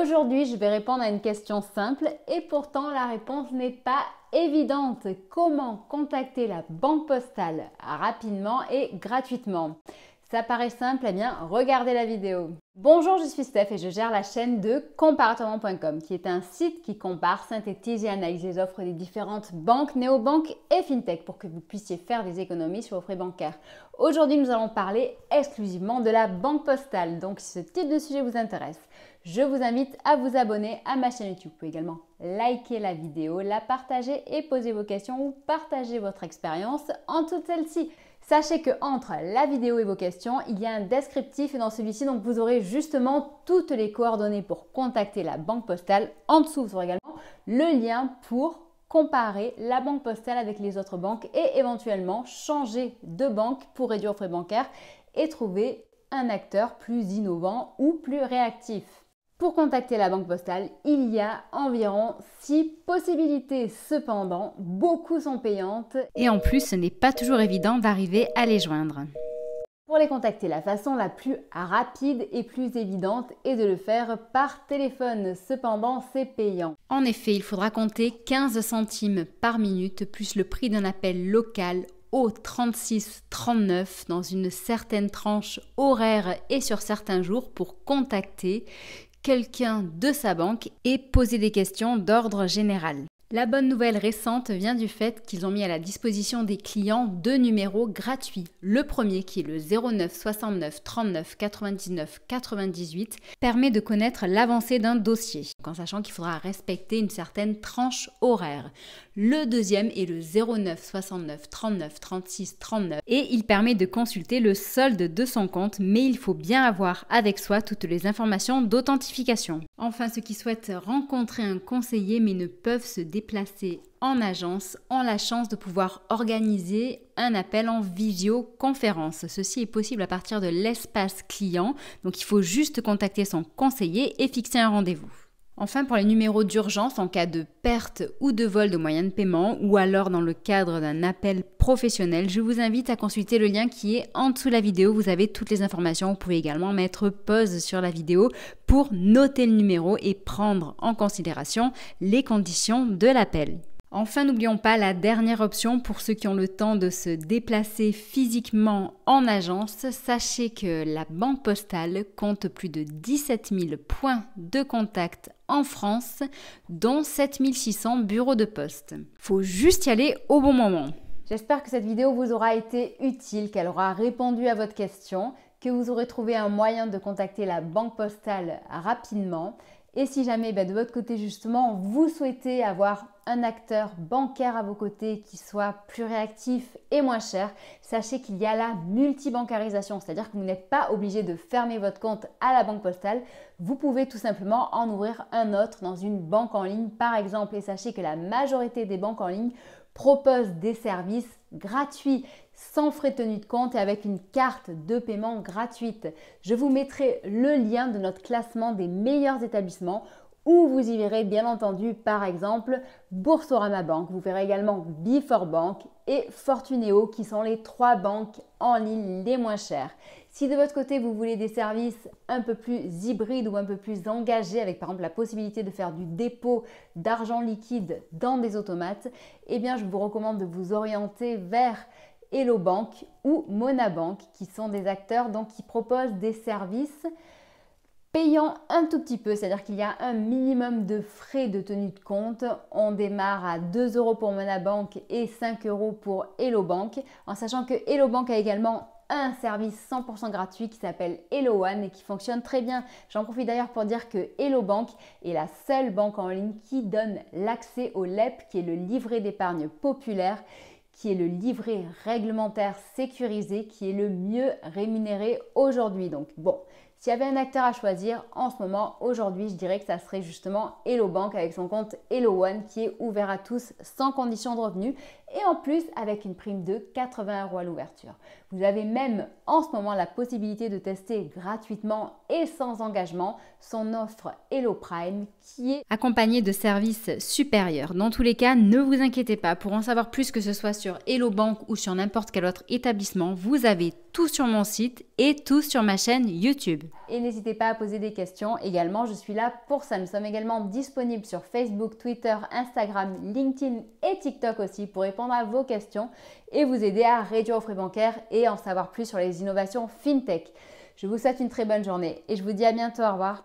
Aujourd'hui, je vais répondre à une question simple et pourtant la réponse n'est pas évidente. Comment contacter la banque postale rapidement et gratuitement? Ça paraît simple, eh bien regardez la vidéo. Bonjour, je suis Steph et je gère la chaîne de comparativement.com qui est un site qui compare, synthétise et analyse les offres des différentes banques, néobanques et fintech pour que vous puissiez faire des économies sur vos frais bancaires. Aujourd'hui, nous allons parler exclusivement de la banque postale. Donc si ce type de sujet vous intéresse, je vous invite à vous abonner à ma chaîne YouTube. Vous pouvez également liker la vidéo, la partager et poser vos questions ou partager votre expérience en toute celle-ci. Sachez que entre la vidéo et vos questions, il y a un descriptif et dans celui-ci, donc vous aurez justement toutes les coordonnées pour contacter la banque postale. En dessous, vous aurez également le lien pour comparer la banque postale avec les autres banques et éventuellement changer de banque pour réduire vos frais bancaires et trouver un acteur plus innovant ou plus réactif. Pour contacter la banque postale, il y a environ 6 possibilités. Cependant, beaucoup sont payantes et en plus, ce n'est pas toujours évident d'arriver à les joindre. Pour les contacter, la façon la plus rapide et plus évidente est de le faire par téléphone. Cependant, c'est payant. En effet, il faudra compter 15 centimes par minute plus le prix d'un appel local au 36-39 dans une certaine tranche horaire et sur certains jours pour contacter quelqu'un de sa banque et poser des questions d'ordre général. La bonne nouvelle récente vient du fait qu'ils ont mis à la disposition des clients 2 numéros gratuits. Le premier, qui est le 09 69 39 99 98, permet de connaître l'avancée d'un dossier, en sachant qu'il faudra respecter une certaine tranche horaire. Le deuxième est le 09 69 39 36 39 et il permet de consulter le solde de son compte, mais il faut bien avoir avec soi toutes les informations d'authentification. Enfin, ceux qui souhaitent rencontrer un conseiller mais ne peuvent se déplacer en agence ont la chance de pouvoir organiser un appel en visioconférence. Ceci est possible à partir de l'espace client, donc il faut juste contacter son conseiller et fixer un rendez-vous. Enfin, pour les numéros d'urgence en cas de perte ou de vol de moyens de paiement ou alors dans le cadre d'un appel professionnel, je vous invite à consulter le lien qui est en dessous de la vidéo. Vous avez toutes les informations. Vous pouvez également mettre pause sur la vidéo pour noter le numéro et prendre en considération les conditions de l'appel. Enfin, n'oublions pas la dernière option pour ceux qui ont le temps de se déplacer physiquement en agence. Sachez que la banque postale compte plus de 17 000 points de contact en France, dont 7 600 bureaux de poste. Faut juste y aller au bon moment. J'espère que cette vidéo vous aura été utile, qu'elle aura répondu à votre question, que vous aurez trouvé un moyen de contacter la banque postale rapidement. Et si jamais de votre côté justement vous souhaitez avoir un acteur bancaire à vos côtés qui soit plus réactif et moins cher, sachez qu'il y a la multibancarisation, c'est-à-dire que vous n'êtes pas obligé de fermer votre compte à la banque postale, vous pouvez tout simplement en ouvrir un autre dans une banque en ligne par exemple. Et sachez que la majorité des banques en ligne proposent des services gratuits, sans frais de tenue de compte et avec une carte de paiement gratuite. Je vous mettrai le lien de notre classement des meilleurs établissements où vous y verrez bien entendu par exemple Boursorama Bank, vous verrez également Before Bank et Fortuneo qui sont les 3 banques en ligne les moins chères. Si de votre côté vous voulez des services un peu plus hybrides ou un peu plus engagés avec par exemple la possibilité de faire du dépôt d'argent liquide dans des automates, eh bien je vous recommande de vous orienter vers Hello Bank ou Monabank qui sont des acteurs donc qui proposent des services payant un tout petit peu, c'est-à-dire qu'il y a un minimum de frais de tenue de compte. On démarre à 2 € pour Monabank et 5 € pour Hello Bank, en sachant que Hello Bank a également un service 100% gratuit qui s'appelle Hello One et qui fonctionne très bien. J'en profite d'ailleurs pour dire que Hello Bank est la seule banque en ligne qui donne l'accès au LEP, qui est le livret d'épargne populaire, qui est le livret réglementaire sécurisé, qui est le mieux rémunéré aujourd'hui. Donc bon, s'il y avait un acteur à choisir en ce moment, aujourd'hui, je dirais que ça serait justement Hello Bank avec son compte Hello One qui est ouvert à tous sans condition de revenu et en plus avec une prime de 80 € à l'ouverture. Vous avez même en ce moment la possibilité de tester gratuitement et sans engagement son offre Hello Prime qui est accompagnée de services supérieurs. Dans tous les cas, ne vous inquiétez pas, pour en savoir plus que ce soit sur Hello Bank ou sur n'importe quel autre établissement, vous avez tout sur mon site et tout sur ma chaîne YouTube. Et n'hésitez pas à poser des questions. Également, je suis là pour ça. Nous sommes également disponibles sur Facebook, Twitter, Instagram, LinkedIn et TikTok aussi pour répondre à vos questions et vous aider à réduire vos frais bancaires et en savoir plus sur les innovations FinTech. Je vous souhaite une très bonne journée et je vous dis à bientôt. Au revoir.